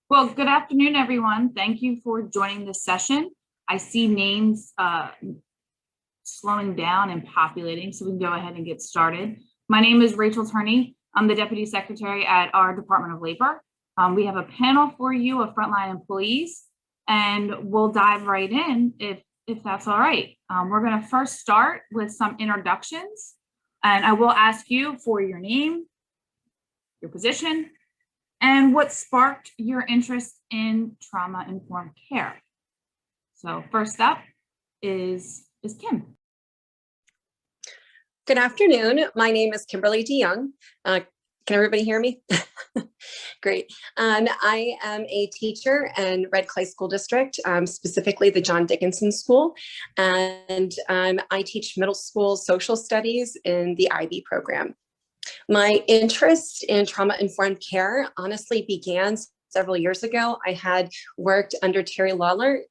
Well, good afternoon, everyone. Thank you for joining this session. I see names slowing down and populating, so we can go ahead and get started. My name is Rachel Turney. I'm the Deputy Secretary at our Department of Labor. We have a panel for you of frontline employees, and we'll dive right in if that's all right. We're going to first start with some introductions, and I will ask you for your name, your position, and what sparked your interest in trauma-informed care. So first up is Kim. Good afternoon. My name is Kimberly DeYoung. Can everybody hear me? Great. I am a teacher in Red Clay School District, specifically the John Dickinson School. And I teach middle school social studies in the IB program. My interest in trauma-informed care honestly began several years ago. I had worked under Terry Lawler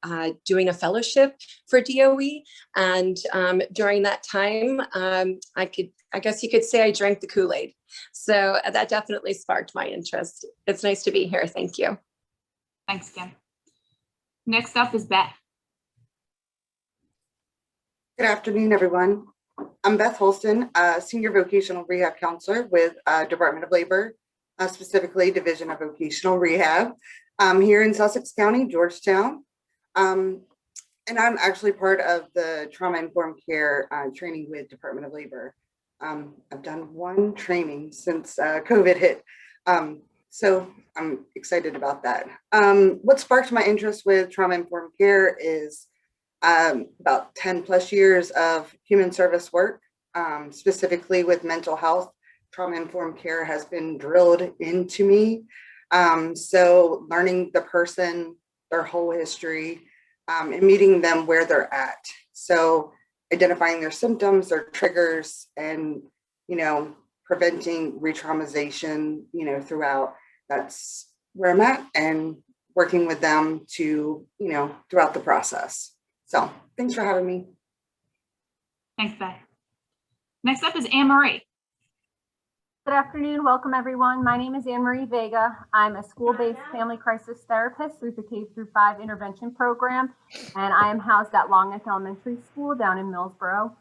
doing a fellowship for DOE. And during that time, I guess you could say I drank the Kool-Aid. So that definitely sparked my interest. It's nice to be here. Thank you. Thanks, Kim. Next up is Beth. Good afternoon, everyone. I'm Beth Holston, Senior Vocational Rehab Counselor with Department of Labor, specifically Division of Vocational Rehab, here in Sussex County, Georgetown. And I'm actually part of the trauma-informed care training with Department of Labor. I've done one training since COVID hit, so I'm excited about that. What sparked my interest with trauma-informed care is about 10 plus years of human service work, specifically with mental health. Trauma-informed care has been drilled into me. So learning the person, their whole history, and meeting them where they're at. So identifying their symptoms, their triggers, and, preventing re-traumatization, throughout. That's where I'm at, and working with them to, throughout the process. So thanks for having me. Thanks, Beth. Next up is Anne-Marie. Good afternoon. Welcome, everyone. My name is Anne-Marie Vega. I'm a school-based family crisis therapist through the K-5 intervention program, and I am housed at Long Neck Elementary School down in Millsboro.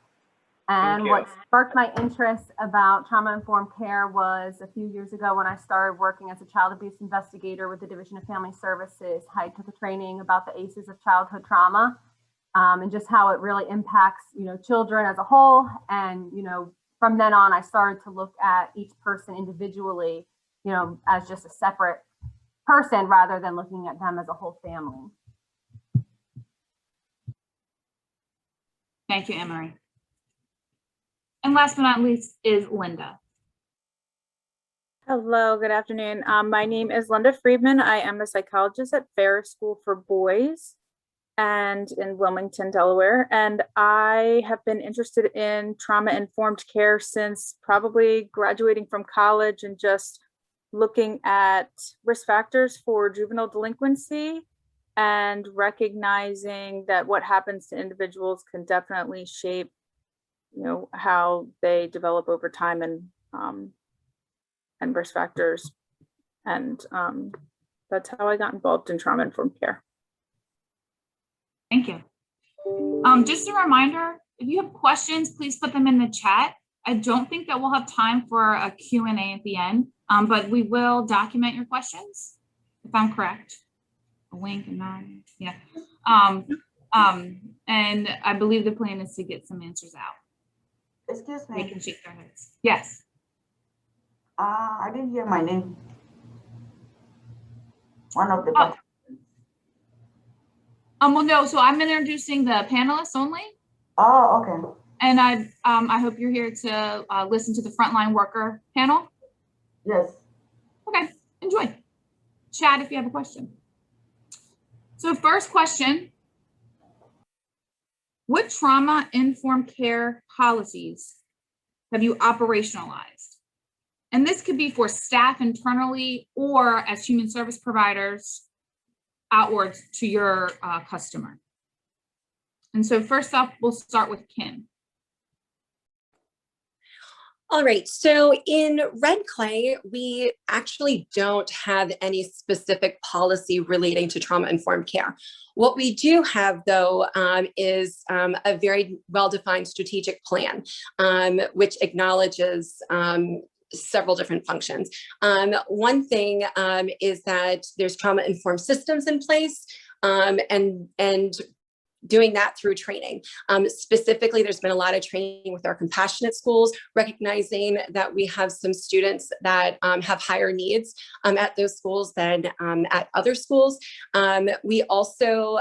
And what sparked my interest about trauma-informed care was a few years ago when I started working as a child abuse investigator with the Division of Family Services. I took a training about the ACEs of childhood trauma. And just how it really impacts, children as a whole. And, from then on, I started to look at each person individually, as just a separate person rather than looking at them as a whole family. Thank you, Anne-Marie. And last but not least is Linda. Hello, good afternoon. My name is Linda Friedman. I am a psychologist at Ferris School for Boys and in Wilmington, Delaware. And I have been interested in trauma-informed care since probably graduating from college and just looking at risk factors for juvenile delinquency and recognizing that what happens to individuals can definitely shape, how they develop over time and risk factors. And that's how I got involved in trauma-informed care. Thank you. Just a reminder, if you have questions, please put them in the chat. I don't think that we'll have time for a Q&A at the end, but we will document your questions, if I'm correct. A wink and nod, yeah. And I believe the plan is to get some answers out. Excuse me. They can shake their heads. Yes. I didn't hear my name. One of the Well, no, so I'm introducing the panelists only. Oh, okay. And I hope you're here to listen to the Frontline worker panel. Yes. Okay, enjoy. Chat if you have a question. So first question, what trauma-informed care policies have you operationalized? And this could be for staff internally or as human service providers outwards to your customer. And so first up, we'll start with Kim. All right, so in Red Clay, we actually don't have any specific policy relating to trauma-informed care. What we do have, though, is a very well-defined strategic plan, which acknowledges several different functions. One thing is that there's trauma-informed systems in place, and doing that through training. Specifically, there's been a lot of training with our compassionate schools, recognizing that we have some students that have higher needs at those schools than at other schools. We also,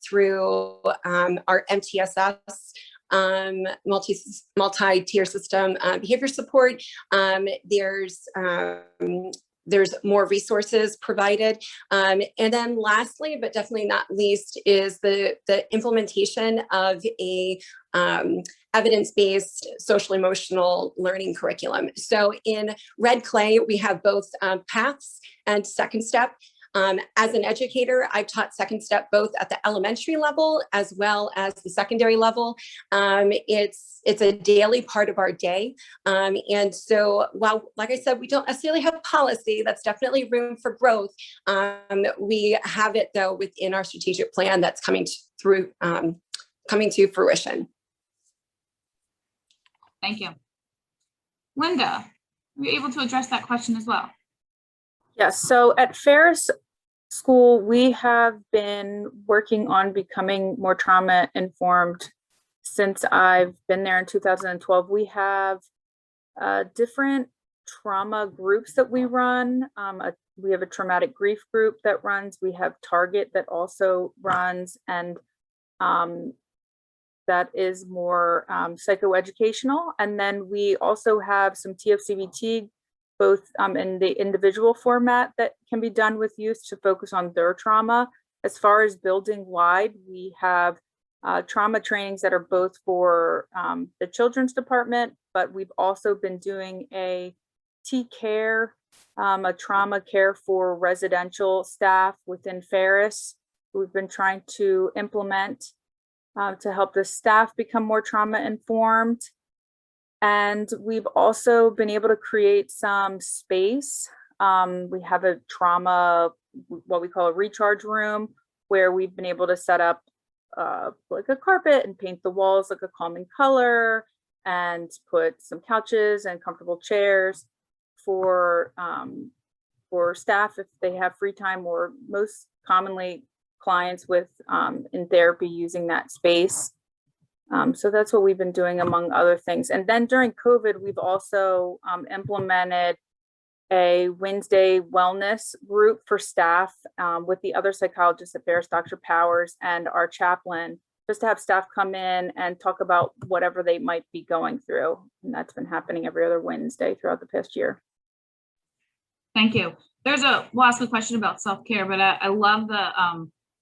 through our MTSS, multi-tier system behavior support, there's more resources provided. And then lastly, but definitely not least, is the implementation of a evidence-based social emotional learning curriculum. So in Red Clay, we have both paths and second step. As an educator, I've taught second step both at the elementary level as well as the secondary level. It's a daily part of our day. And so while, like I said, we don't necessarily have policy, that's definitely room for growth. We have it, though, within our strategic plan that's coming to fruition. Thank you. Linda, are you able to address that question as well? Yes, so at Ferris School, we have been working on becoming more trauma informed since I've been there in 2012. We have different trauma groups that we run. We have a traumatic grief group that runs. We have Target that also runs, and that is more psychoeducational. And then we also have some TFCBT, both in the individual format that can be done with youth to focus on their trauma. As far as building wide, we have trauma trainings that are both for the children's department, but we've also been doing a T-care, a trauma care for residential staff within Ferris. We've been trying to implement to help the staff become more trauma informed. And we've also been able to create some space. We have a trauma, what we call a recharge room, where we've been able to set up like a carpet and paint the walls like a calming color, and put some couches and comfortable chairs for staff if they have free time, or most commonly clients with in therapy using that space. So that's what we've been doing, among other things. And then during COVID, we've also implemented a Wednesday wellness group for staff with the other psychologists at Ferris, Dr. Powers, and our chaplain, just to have staff come in and talk about whatever they might be going through. And that's been happening every other Wednesday throughout the past year. Thank you. We'll ask a question about self-care, but I love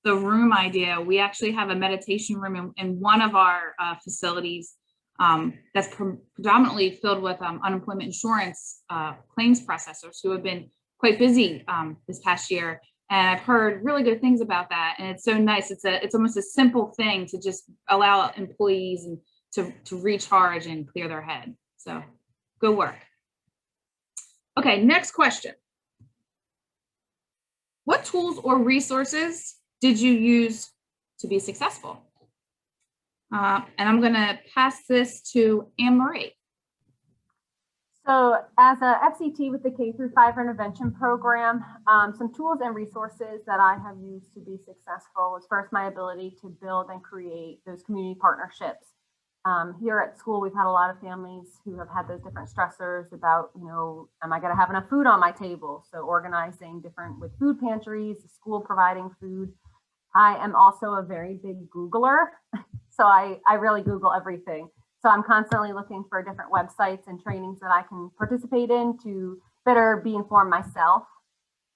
the room idea. We actually have a meditation room in one of our facilities that's predominantly filled with unemployment insurance claims processors who have been quite busy this past year. And I've heard really good things about that. And it's so nice. It's almost a simple thing to just allow employees to recharge and clear their head. So good work. Okay, next question. What tools or resources did you use to be successful? And I'm going to pass this to Anne Marie. So as a FCT with the K-5 intervention program, some tools and resources that I have used to be successful was first my ability to build and create those community partnerships. Here at school, we've had a lot of families who have had those different stressors about, am I going to have enough food on my table? So organizing different with food pantries, the school providing food. I am also a very big Googler. So I really Google everything. So I'm constantly looking for different websites and trainings that I can participate in to better be informed myself.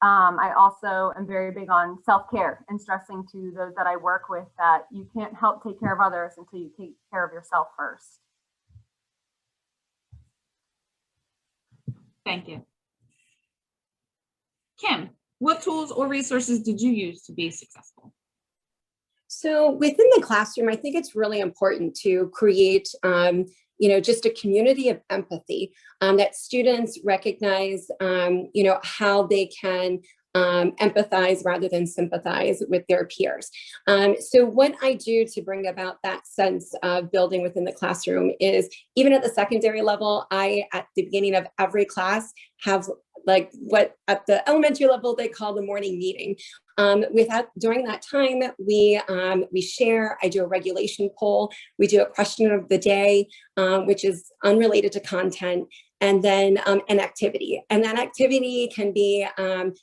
I also am very big on self-care and stressing to those that I work with that you can't help take care of others until you take care of yourself first. Thank you. Kim, what tools or resources did you use to be successful? So within the classroom, I think it's really important to create just a community of empathy, that students recognize, how they can empathize rather than sympathize with their peers. So what I do to bring about that sense of building within the classroom is, even at the secondary level, I, at the beginning of every class, have like what at the elementary level they call the morning meeting. During that time, we share. I do a regulation poll. We do a question of the day, which is unrelated to content, and then an activity. And that activity can be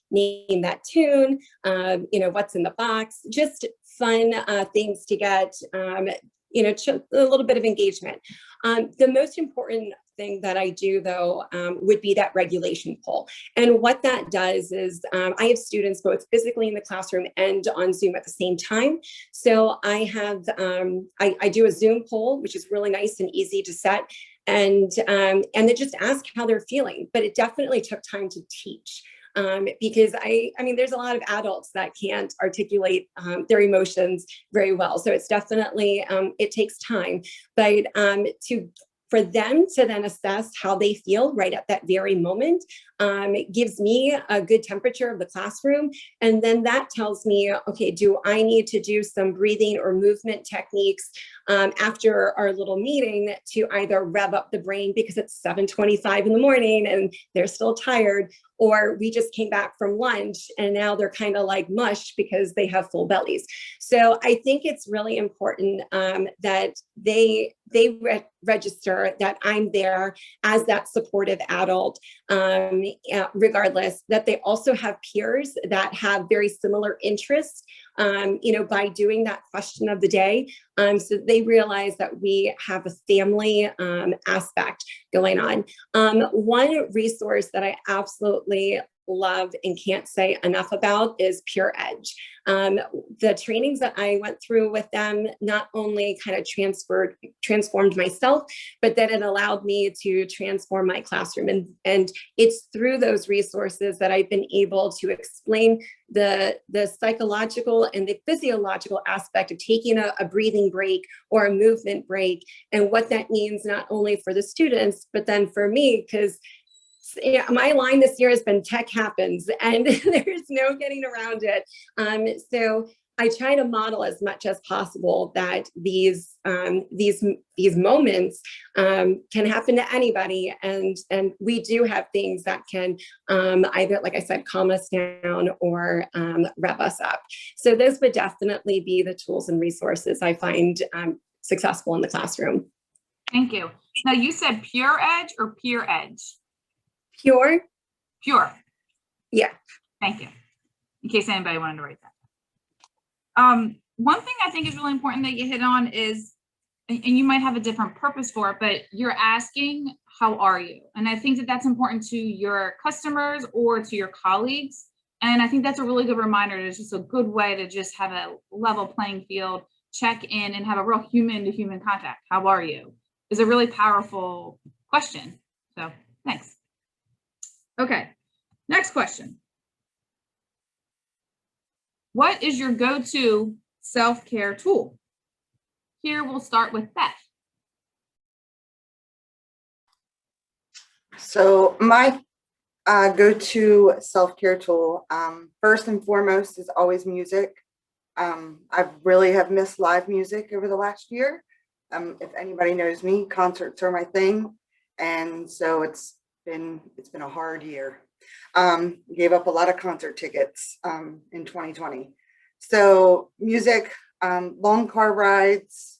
name that tune, what's in the box, just fun things to get, a little bit of engagement. The most important thing that I do, though, would be that regulation poll. And what that does is I have students both physically in the classroom and on Zoom at the same time. So I have, I do a Zoom poll, which is really nice and easy to set. And then just ask how they're feeling. But it definitely took time to teach. Because I mean, there's a lot of adults that can't articulate their emotions very well. So it's definitely, it takes time, but for them to then assess how they feel right at that very moment, it gives me a good temperature of the classroom. And then that tells me, okay, do I need to do some breathing or movement techniques after our little meeting to either rev up the brain because it's 7:25 in the morning and they're still tired, or we just came back from lunch and now they're kind of like mush because they have full bellies. So I think it's really important that they register that I'm there as that supportive adult, regardless, that they also have peers that have very similar interests, by doing that question of the day. So they realize that we have a family aspect going on. One resource that I absolutely love and can't say enough about is Pure Edge. The trainings that I went through with them not only kind of transformed myself, but then it allowed me to transform my classroom. And it's through those resources that I've been able to explain the psychological and the physiological aspect of taking a breathing break or a movement break, and what that means not only for the students, but then for me, because my line this year has been tech happens, and there's no getting around it. So I try to model as much as possible that these moments can happen to anybody, and we do have things that can either, like I said, calm us down or rev us up. So those would definitely be the tools and resources I find successful in the classroom. Thank you. Now, you said Pure Edge or Peer Edge? Pure. Yeah. Thank you. In case anybody wanted to write that. One thing I think is really important that you hit on is, and you might have a different purpose for it, but you're asking, how are you? And I think that that's important to your customers or to your colleagues. And I think that's a really good reminder. It's just a good way to just have a level playing field, check in, and have a real human to human contact. How are you? Is a really powerful question. So thanks. Okay, next question. What is your go-to self-care tool? Here we'll start with Beth. So my go-to self-care tool, first and foremost, is always music. I really have missed live music over the last year. If anybody knows me, concerts are my thing, and so it's been a hard year. Gave up a lot of concert tickets in 2020. So music, long car rides,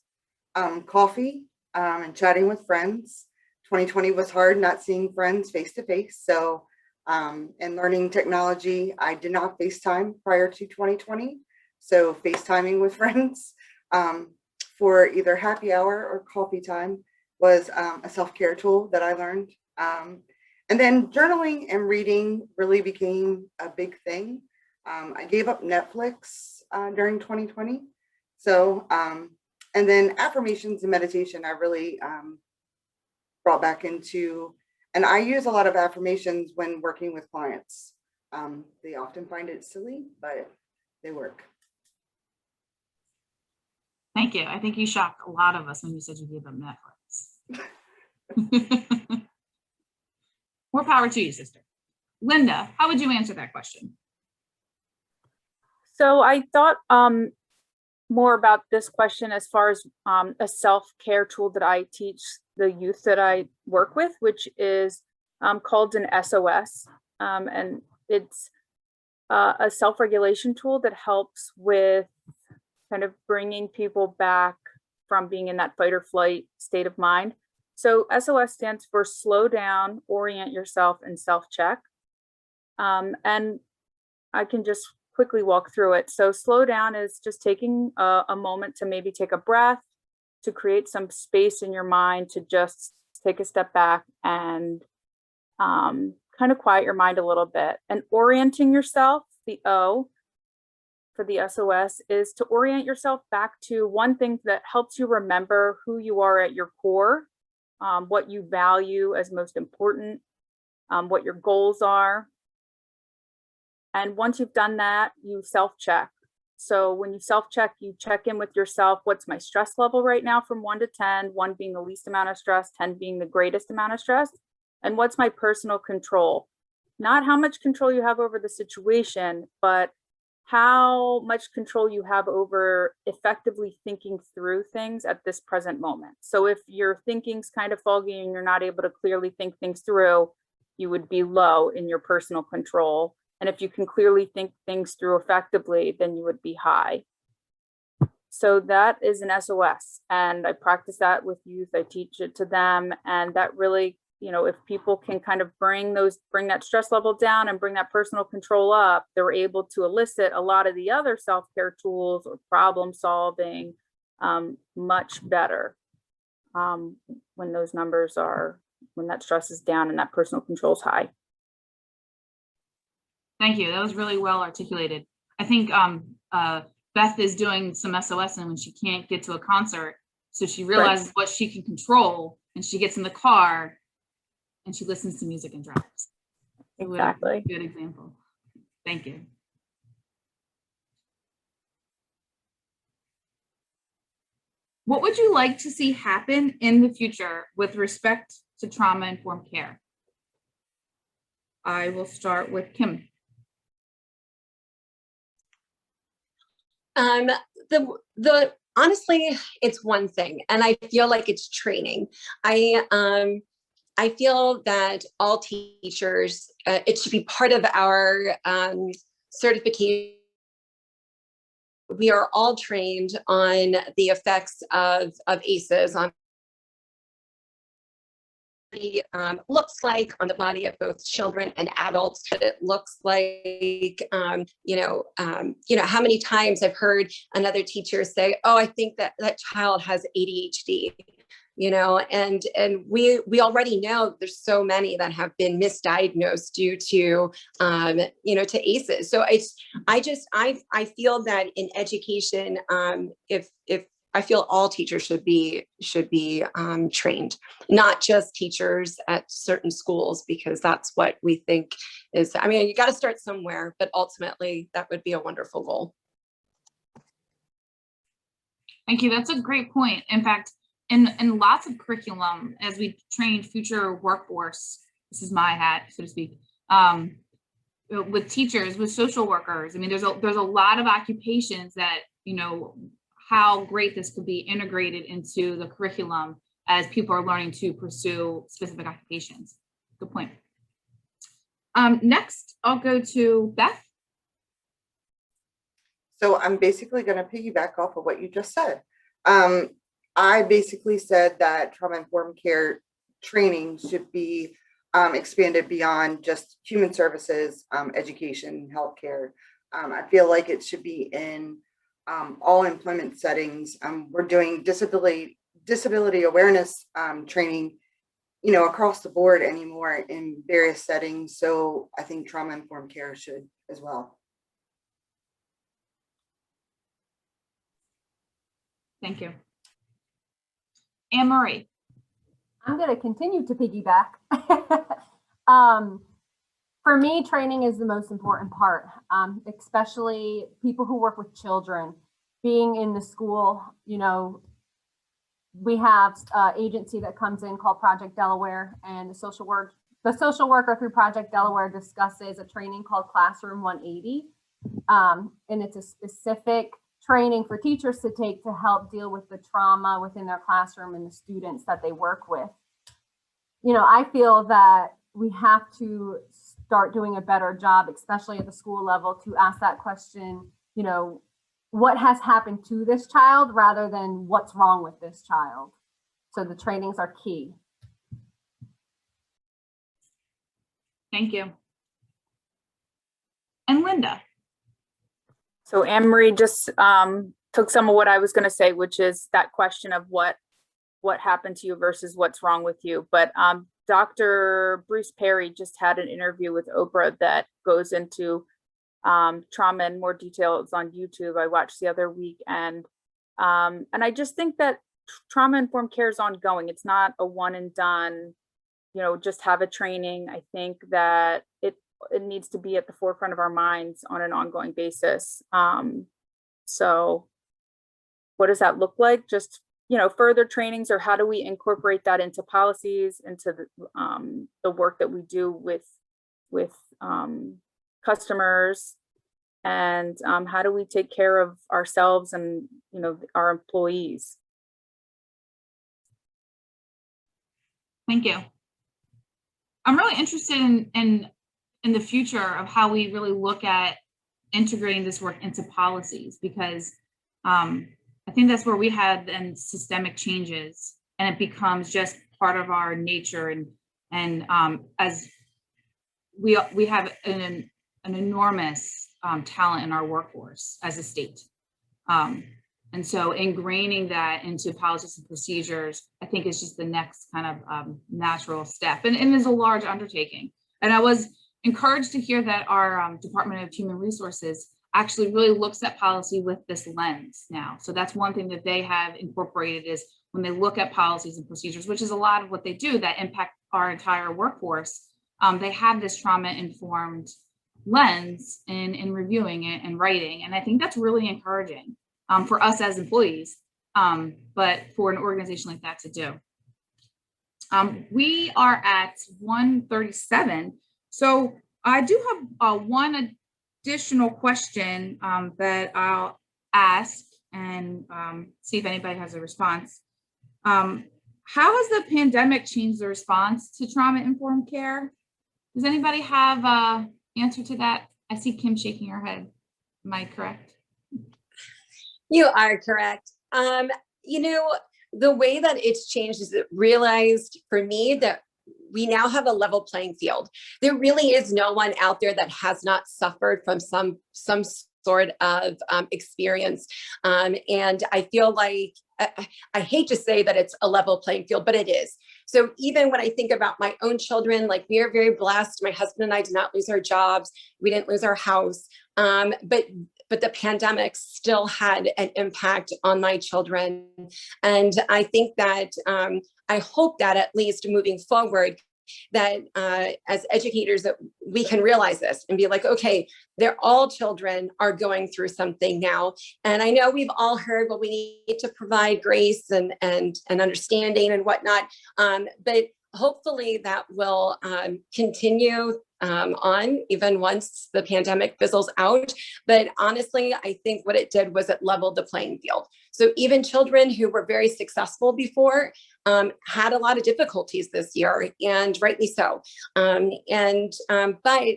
coffee, and chatting with friends. 2020 was hard, not seeing friends face to face. So, and learning technology, I did not FaceTime prior to 2020. So FaceTiming with friends for either happy hour or coffee time was a self-care tool that I learned. And then journaling and reading really became a big thing. I gave up Netflix during 2020. So, and then affirmations and meditation, I really brought back into, and I use a lot of affirmations when working with clients. They often find it silly, but they work. Thank you. I think you shocked a lot of us when you said you gave up Netflix. More power to you, sister. Linda, how would you answer that question? So I thought more about this question as far as a self-care tool that I teach the youth that I work with, which is called an SOS. And it's a self-regulation tool that helps with kind of bringing people back from being in that fight or flight state of mind. So SOS stands for slow down, orient yourself, and self-check. And I can just quickly walk through it. So slow down is just taking a moment to maybe take a breath, to create some space in your mind, to just take a step back and kind of quiet your mind a little bit. And orienting yourself, the O for the SOS, is to orient yourself back to one thing that helps you remember who you are at your core, what you value as most important, what your goals are. And once you've done that, you self-check. So when you self-check, you check in with yourself. What's my stress level right now from 1 to 10, 1 being the least amount of stress, 10 being the greatest amount of stress? And what's my personal control? Not how much control you have over the situation, but how much control you have over effectively thinking through things at this present moment. So if your thinking's kind of foggy and you're not able to clearly think things through, you would be low in your personal control. And if you can clearly think things through effectively, then you would be high. So that is an SOS. And I practice that with youth. I teach it to them. And that really, you know, if people can kind of bring that stress level down and bring that personal control up, they're able to elicit a lot of the other self-care tools or problem solving much better when those numbers are, when that stress is down and that personal control is high. Thank you. That was really well articulated. I think Beth is doing some SOS and when she can't get to a concert, so she realizes what she can control and she gets in the car and she listens to music and drives. Exactly. Good example. Thank you. What would you like to see happen in the future with respect to trauma-informed care? I will start with Kim. Honestly, it's one thing, and I feel like it's training. I feel that all teachers, it should be part of our certification. We are all trained on the effects of ACEs on looks like on the body of both children and adults, what it looks like, how many times I've heard another teacher say, oh, I think that child has ADHD, and we already know there's so many that have been misdiagnosed due to, to ACEs. So I feel that in education, if I feel all teachers should be trained, not just teachers at certain schools, because that's what we think is, you got to start somewhere, but ultimately that would be a wonderful goal. Thank you. That's a great point. In fact, in lots of curriculum, as we train future workforce, this is my hat, so to speak, with teachers, with social workers, there's a lot of occupations that, how great this could be integrated into the curriculum as people are learning to pursue specific occupations. Good point. Next, I'll go to Beth. So I'm basically going to piggyback off of what you just said. I basically said that trauma-informed care training should be expanded beyond just human services, education, healthcare. I feel like it should be in all employment settings. We're doing disability awareness training, across the board anymore in various settings. So I think trauma-informed care should as well. Thank you. Anne-Marie. I'm going to continue to piggyback. For me, training is the most important part, especially people who work with children. Being in the school, we have an agency that comes in called Project Delaware, and the social worker through Project Delaware discusses a training called Classroom 180. And it's a specific training for teachers to take to help deal with the trauma within their classroom and the students that they work with. You know, I feel that we have to start doing a better job, especially at the school level, to ask that question, you know, what has happened to this child rather than what's wrong with this child. So the trainings are key. Thank you. And Linda. So Anne Marie just took some of what I was going to say, which is that question of what happened to you versus what's wrong with you. But Dr. Bruce Perry just had an interview with Oprah that goes into trauma in more detail. It's on YouTube. I watched the other week, and I just think that trauma-informed care is ongoing. It's not a one and done, you know, just have a training. I think that it needs to be at the forefront of our minds on an ongoing basis. So what does that look like? Just, you know, further trainings, or how do we incorporate that into policies, into the work that we do with customers, and how do we take care of ourselves and, you know, our employees? Thank you. I'm really interested in the future of how we really look at integrating this work into policies, because I think that's where we had then systemic changes, and it becomes just part of our nature. And as we have an enormous talent in our workforce as a state. And so ingraining that into policies and procedures, I think, is just the next kind of natural step, and is a large undertaking. And I was encouraged to hear that our Department of Human Resources actually really looks at policy with this lens now. So that's one thing that they have incorporated, is when they look at policies and procedures, which is a lot of what they do that impact our entire workforce, they have this trauma-informed lens in reviewing it and writing. And I think that's really encouraging for us as employees, but for an organization like that to do. We are at 1:37. So I do have one additional question that I'll ask and see if anybody has a response. How has the pandemic changed the response to trauma-informed care? Does anybody have an answer to that? I see Kim shaking her head. Am I correct? You are correct. You know, the way that it's changed is it realized for me that we now have a level playing field. There really is no one out there that has not suffered from some sort of experience. And I feel like, I hate to say that it's a level playing field, but it is. So even when I think about my own children, like, we are very blessed. My husband and I did not lose our jobs. We didn't lose our house. But the pandemic still had an impact on my children. And I think that, I hope that at least moving forward, that as educators, that we can realize this and be like, okay, they're all children are going through something now. And I know we've all heard, well, we need to provide grace and understanding and whatnot. But hopefully that will continue on even once the pandemic fizzles out. But honestly, I think what it did was it leveled the playing field. So even children who were very successful before had a lot of difficulties this year, and rightly so. But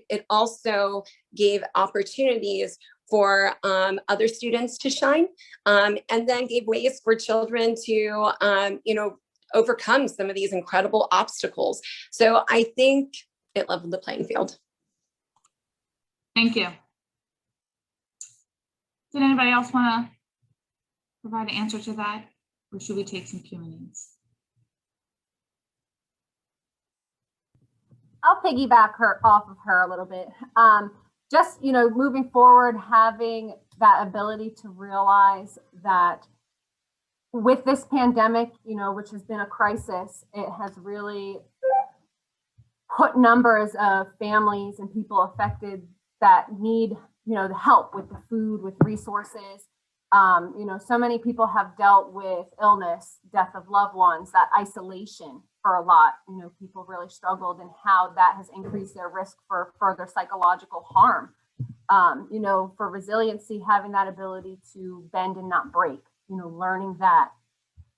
it also gave opportunities for other students to shine, and then gave ways for children to, you know, overcome some of these incredible obstacles. So I think it leveled the playing field. Thank you. Did anybody else want to provide an answer to that, or should we take some Q&As? I'll piggyback off of her a little bit. Just, you know, moving forward, having that ability to realize that with this pandemic, you know, which has been a crisis, it has really put numbers of families and people affected that need, you know, the help with the food, with resources. So many people have dealt with illness, death of loved ones, that isolation for a lot. People really struggled, and how that has increased their risk for further psychological harm. For resiliency, having that ability to bend and not break, learning that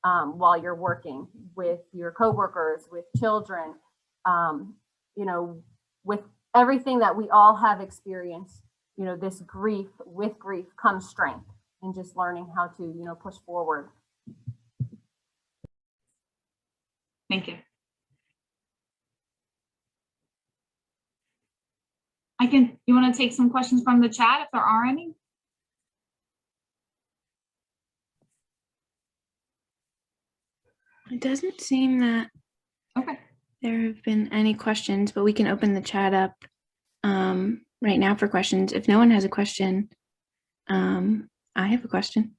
while you're working with your coworkers, with children, with everything that we all have experienced, this grief, with grief comes strength, and just learning how to, push forward. Thank you. You want to take some questions from the chat if there are any? It doesn't seem that Okay. there have been any questions, but we can open the chat up right now for questions. If no one has a question, I have a question.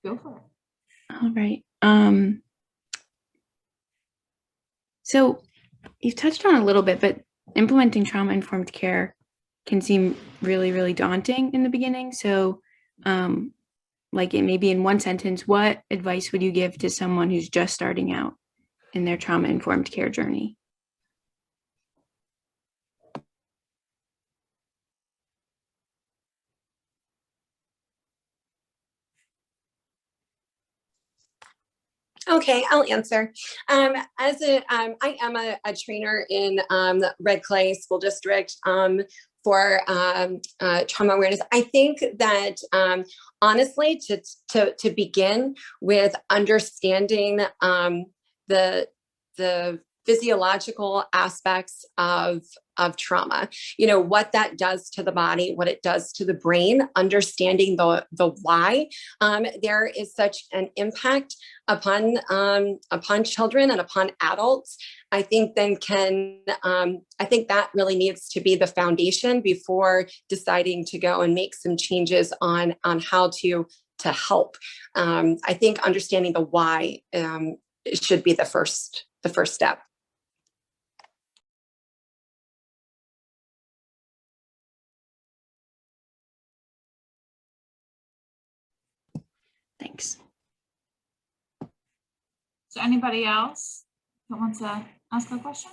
Go for it. All right. So you've touched on a little bit, but implementing trauma-informed care can seem really, really daunting in the beginning. So like maybe in one sentence, what advice would you give to someone who's just starting out in their trauma-informed care journey? Okay, I'll answer. I am a trainer in the Red Clay School District for trauma awareness. I think that honestly, to begin with understanding the physiological aspects of trauma, what that does to the body, what it does to the brain, understanding the why there is such an impact upon children and upon adults. I think I think that really needs to be the foundation before deciding to go and make some changes on how to help. I think understanding the why should be the first step. Thanks. So anybody else that wants to ask a question?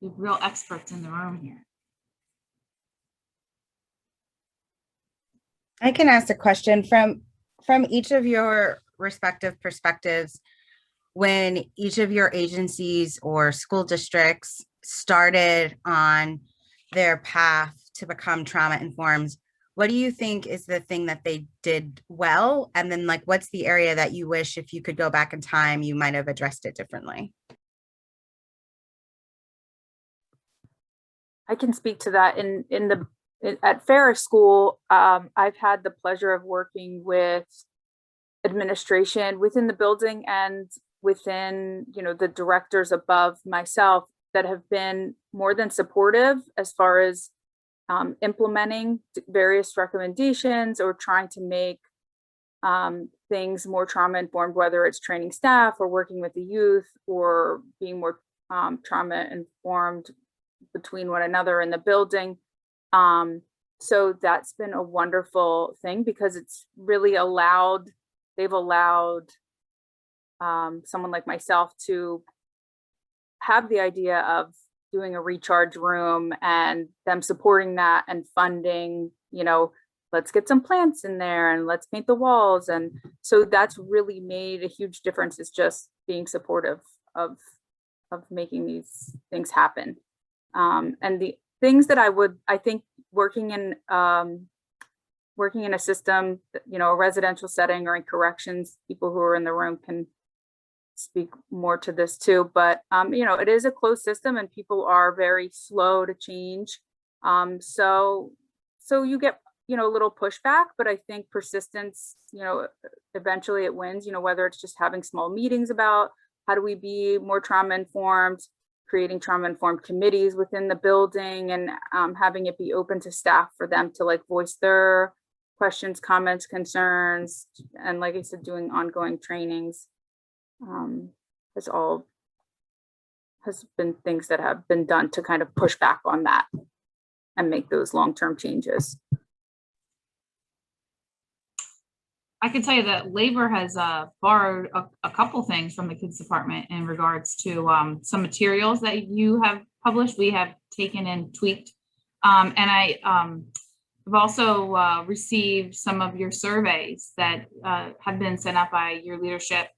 We have real experts in the room here. I can ask a question from each of your respective perspectives. When each of your agencies or school districts started on their path to become trauma informed, what do you think is the thing that they did well? And then what's the area that you wish, if you could go back in time, you might have addressed it differently? I can speak to that. At Ferris School, I've had the pleasure of working with administration within the building and within, the directors above myself that have been more than supportive as far as implementing various recommendations or trying to make things more trauma informed, whether it's training staff or working with the youth or being more trauma informed between one another in the building. So that's been a wonderful thing because it's really they've allowed someone like myself to have the idea of doing a recharge room and them supporting that and funding, let's get some plants in there and let's paint the walls. And so that's really made a huge difference, is just being supportive of making these things happen. And the things that I think working in a system, a residential setting or in corrections, people who are in the room can speak more to this too, but it is a closed system and people are very slow to change. So you get, a little pushback, but I think persistence, eventually it wins, whether it's just having small meetings about how do we be more trauma informed, creating trauma informed committees within the building, and having it be open to staff for them to voice their questions, comments, concerns, and like I said, doing ongoing trainings. Has been things that have been done to kind of push back on that. and make those long-term changes. I can tell you that labor has borrowed a couple things from the kids department in regards to some materials that you have published. We have taken and tweaked. And I have also received some of your surveys that have been sent out by your leadership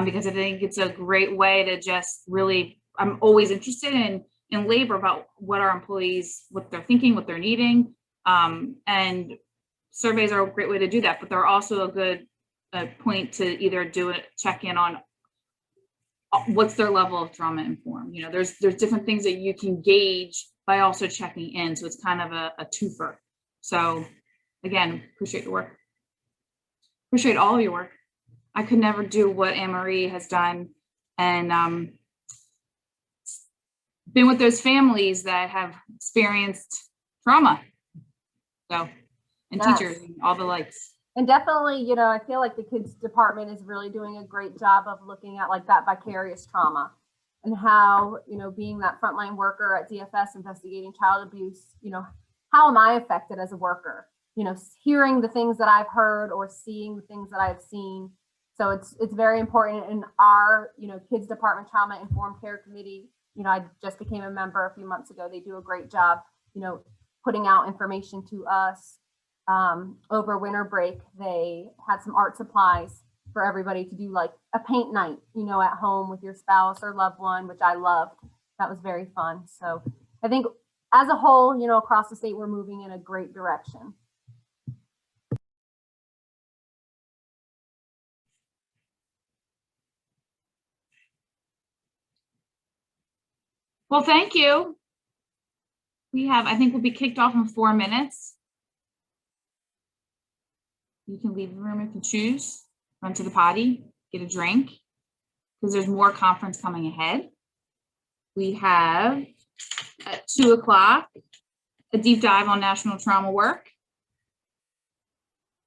because I think it's a great way to just really, I'm always interested in labor about what our employees, what they're thinking, what they're needing. And surveys are a great way to do that, but they're also a good point to either do it, check in on what's their level of trauma informed. You know, there's different things that you can gauge by also checking in. So it's kind of a twofer. So again, appreciate your work. Appreciate all of your work. I could never do what Anne-Marie has done, and been with those families that have experienced trauma. So, and Yes. teachers and all the likes. And definitely, you know, I feel like the kids department is really doing a great job of looking at like that vicarious trauma and how, you know, being that frontline worker at DFS investigating child abuse, you know, how am I affected as a worker? You know, hearing the things that I've heard or seeing the things that I've seen. So it's very important in our, you know, kids department trauma informed care committee. You know, I just became a member a few months ago. They do a great job, you know, putting out information to us. Over winter break, they had some art supplies for everybody to do, like a paint night, you know, at home with your spouse or loved one, which I loved. That was very fun. So I think as a whole, you know, across the state, we're moving in a great direction. Well, thank you. We have, I think we'll be kicked off in 4 minutes. You can leave the room if you choose, run to the potty, get a drink, because there's more conference coming ahead. We have at 2 o'clock, a deep dive on national trauma work.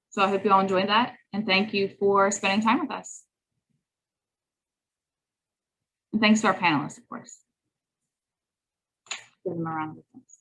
So I hope you all enjoyed that. And thank you for spending time with us. And thanks to our panelists, of course. Give them a round of applause.